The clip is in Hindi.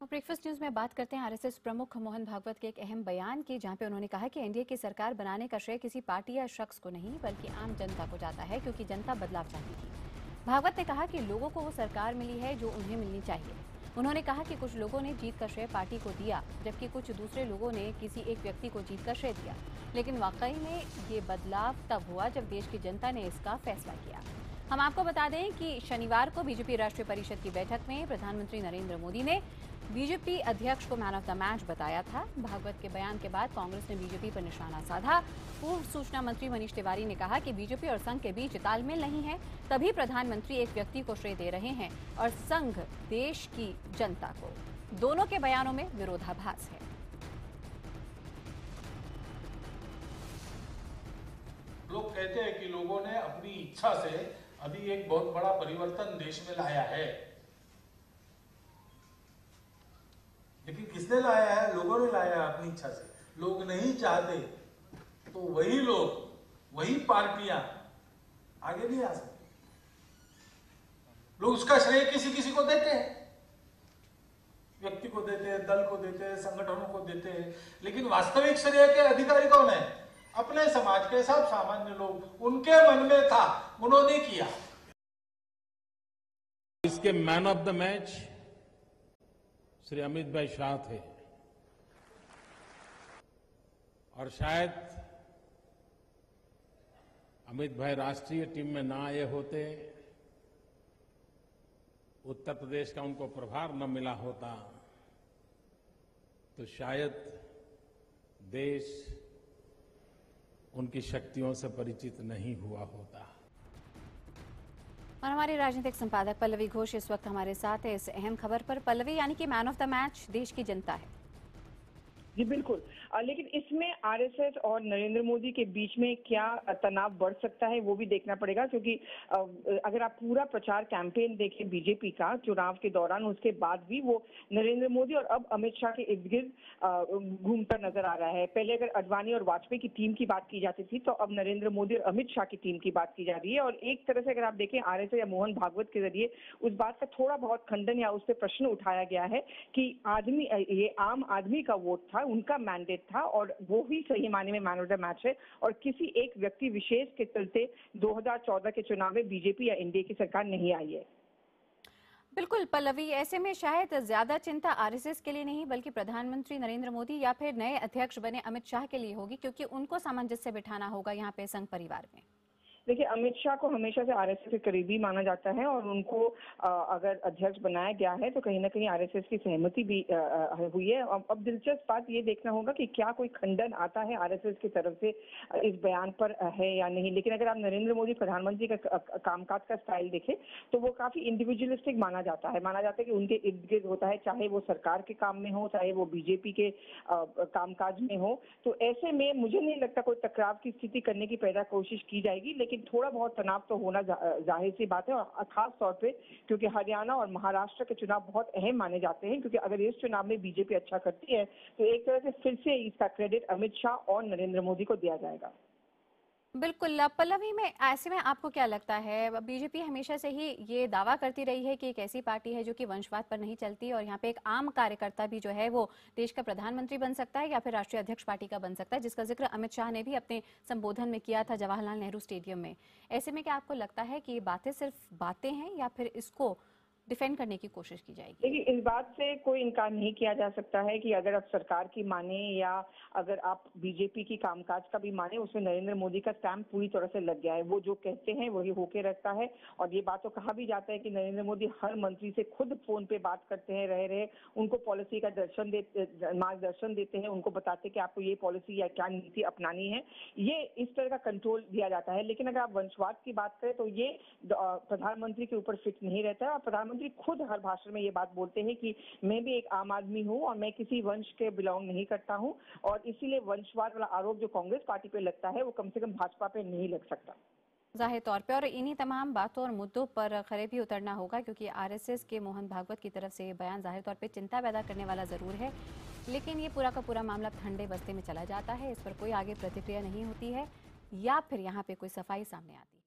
ब्रेकफास्ट न्यूज में बात करते हैं आरएसएस प्रमुख मोहन भागवत के एक अहम बयान की, जहां पे उन्होंने कहा कि एनडीए की सरकार बनाने का श्रेय किसी पार्टी या शख्स को नहीं बल्कि आम जनता को जाता है, क्योंकि जनता बदलाव चाहती थी। भागवत ने कहा कि लोगों को वो सरकार मिली है जो उन्हें मिलनी चाहिए। उन्होंने कहा कि कुछ लोगों ने जीत का श्रेय पार्टी को दिया, जबकि कुछ दूसरे लोगों ने किसी एक व्यक्ति को जीत का श्रेय दिया, लेकिन वाकई में ये बदलाव तब हुआ जब देश की जनता ने इसका फैसला किया। हम आपको बता दें कि शनिवार को बीजेपी राष्ट्रीय परिषद की बैठक में प्रधानमंत्री नरेंद्र मोदी ने बीजेपी अध्यक्ष को मैन ऑफ द मैच बताया था। भागवत के बयान के बाद कांग्रेस ने बीजेपी पर निशाना साधा। पूर्व सूचना मंत्री मनीष तिवारी ने कहा कि बीजेपी और संघ के बीच तालमेल नहीं है, तभी प्रधानमंत्री एक व्यक्ति को श्रेय दे रहे हैं और संघ देश की जनता को। दोनों के बयानों में विरोधाभास है। लोग कहते हैं कि लोगों ने अपनी इच्छा से अभी एक बहुत बड़ा परिवर्तन देश में लाया है, लेकिन किसने लाया है? लोगों ने लाया है अपनी इच्छा से। लोग नहीं चाहते तो वही लोग, वही पार्टियां आगे नहीं आ सकती। लोग उसका श्रेय किसी किसी को देते हैं, व्यक्ति को देते हैं, दल को देते हैं, संगठनों को देते हैं, लेकिन वास्तविक श्रेय के अधिकारी कौन है? अपने समाज के सब सामान्य लोग। उनके मन में था, उन्होंने किया। इसके man of the match Shri Amit भाई शाह थे, और शायद अमित भाई राष्ट्रीय टीम में ना आए होते, उत्तर प्रदेश का उनको प्रभार न मिला होता, तो शायद देश उनकी शक्तियों से परिचित नहीं हुआ होता। और हमारे राजनीतिक संपादक पल्लवी घोष इस वक्त हमारे साथ है इस अहम खबर पर। पल्लवी, यानी कि मैन ऑफ द मैच देश की जनता है। जी बिल्कुल, लेकिन इसमें आरएसएस और नरेंद्र मोदी के बीच में क्या तनाव बढ़ सकता है वो भी देखना पड़ेगा, क्योंकि अगर आप पूरा प्रचार कैंपेन देखें बीजेपी का चुनाव के दौरान, उसके बाद भी वो नरेंद्र मोदी और अब अमित शाह के इर्द गिर्द घूमकर नजर आ रहा है। पहले अगर अडवाणी और वाजपेयी की टीम की बात की जाती थी, तो अब नरेंद्र मोदी और अमित शाह की टीम की बात की जा रही है। और एक तरह से अगर आप देखें आरएसएस या मोहन भागवत के जरिए उस बात का थोड़ा बहुत खंडन या उस पर प्रश्न उठाया गया है कि आदमी, ये आम आदमी का वोट था, उनका मैंडेट था, और वो ही सही मायने में मैन ऑफ द मैच है, और किसी एक व्यक्ति विशेष के चलते 2014 के चुनाव में बीजेपी या एनडीए की सरकार नहीं आई है। बिल्कुल पल्लवी, ऐसे में शायद ज्यादा चिंता आरएसएस के लिए नहीं बल्कि प्रधानमंत्री नरेंद्र मोदी या फिर नए अध्यक्ष बने अमित शाह के लिए होगी, क्योंकि उनको सामंजस्य बिठाना होगा यहाँ पे संघ परिवार में। देखिए, अमित शाह को हमेशा से आरएसएस के करीबी माना जाता है, और उनको अगर अध्यक्ष बनाया गया है तो कहीं ना कहीं आरएसएस की सहमति भी हुई है। अब दिलचस्प बात ये देखना होगा कि क्या कोई खंडन आता है आरएसएस की तरफ से इस बयान पर है या नहीं। लेकिन अगर आप नरेंद्र मोदी प्रधानमंत्री का कामकाज का स्टाइल देखें तो वो काफी इंडिविजुअलिस्टिक माना जाता है कि उनके इर्द गिर्द होता है, चाहे वो सरकार के काम में हो, चाहे वो बीजेपी के कामकाज में हो। तो ऐसे में मुझे नहीं लगता कोई टकराव की स्थिति करने की पैदा कोशिश की जाएगी, लेकिन थोड़ा बहुत तनाव तो होना जाहिर सी बात है, और खास तौर पे क्योंकि हरियाणा और महाराष्ट्र के चुनाव बहुत अहम माने जाते हैं, क्योंकि अगर इस चुनाव में बीजेपी अच्छा करती है तो एक तरह से फिर से इसका क्रेडिट अमित शाह और नरेंद्र मोदी को दिया जाएगा। बिल्कुल पल्लवी, में ऐसे में आपको क्या लगता है, बीजेपी हमेशा से ही ये दावा करती रही है कि एक ऐसी पार्टी है जो कि वंशवाद पर नहीं चलती, और यहाँ पे एक आम कार्यकर्ता भी जो है वो देश का प्रधानमंत्री बन सकता है या फिर राष्ट्रीय अध्यक्ष पार्टी का बन सकता है, जिसका जिक्र अमित शाह ने भी अपने संबोधन में किया था जवाहरलाल नेहरू स्टेडियम में। ऐसे में क्या आपको लगता है कि ये बातें सिर्फ बातें हैं या फिर इसको डिफेंड करने की कोशिश की जाएगी? देखिए, इस बात से कोई इनकार नहीं किया जा सकता है कि अगर आप सरकार की माने या अगर आप बीजेपी की कामकाज का भी माने, उसमें नरेंद्र मोदी का स्टैम्प पूरी तरह से लग गया है। वो जो कहते हैं वही होके रहता है, और ये बात तो कहा भी जाता है कि नरेंद्र मोदी हर मंत्री से खुद फोन पे बात करते हैं, रहे उनको पॉलिसी का मार्गदर्शन देते हैं, उनको बताते हैं कि आपको ये पॉलिसी या क्या नीति अपनानी है। ये इस तरह का कंट्रोल दिया जाता है। लेकिन अगर आप वंशवाद की बात करें तो ये प्रधानमंत्री के ऊपर फिट नहीं रहता है, और प्रधानमंत्री खुद हर भाषण में ये बात बोलते हैं कि मैं भी एक आम आदमी हूं और मैं किसी वंश के बिलोंग नहीं करता हूं, और इसीलिए वंशवाद वाला आरोप जो कांग्रेस पार्टी पे लगता है वो कम से कम भाजपा पे नहीं लग सकता। जाहिर तौर पे, और इन्हीं तमाम बातों और मुद्दों पर खरे भी उतरना होगा, क्योंकि आरएसएस के मोहन भागवत की तरफ से ये बयान जाहिर तौर पे चिंता पैदा करने वाला जरूर है, लेकिन ये पूरा का पूरा मामला ठंडे बस्ते में चला जाता है, इस पर कोई आगे प्रतिक्रिया नहीं होती है या फिर यहाँ पे कोई सफाई सामने आती है।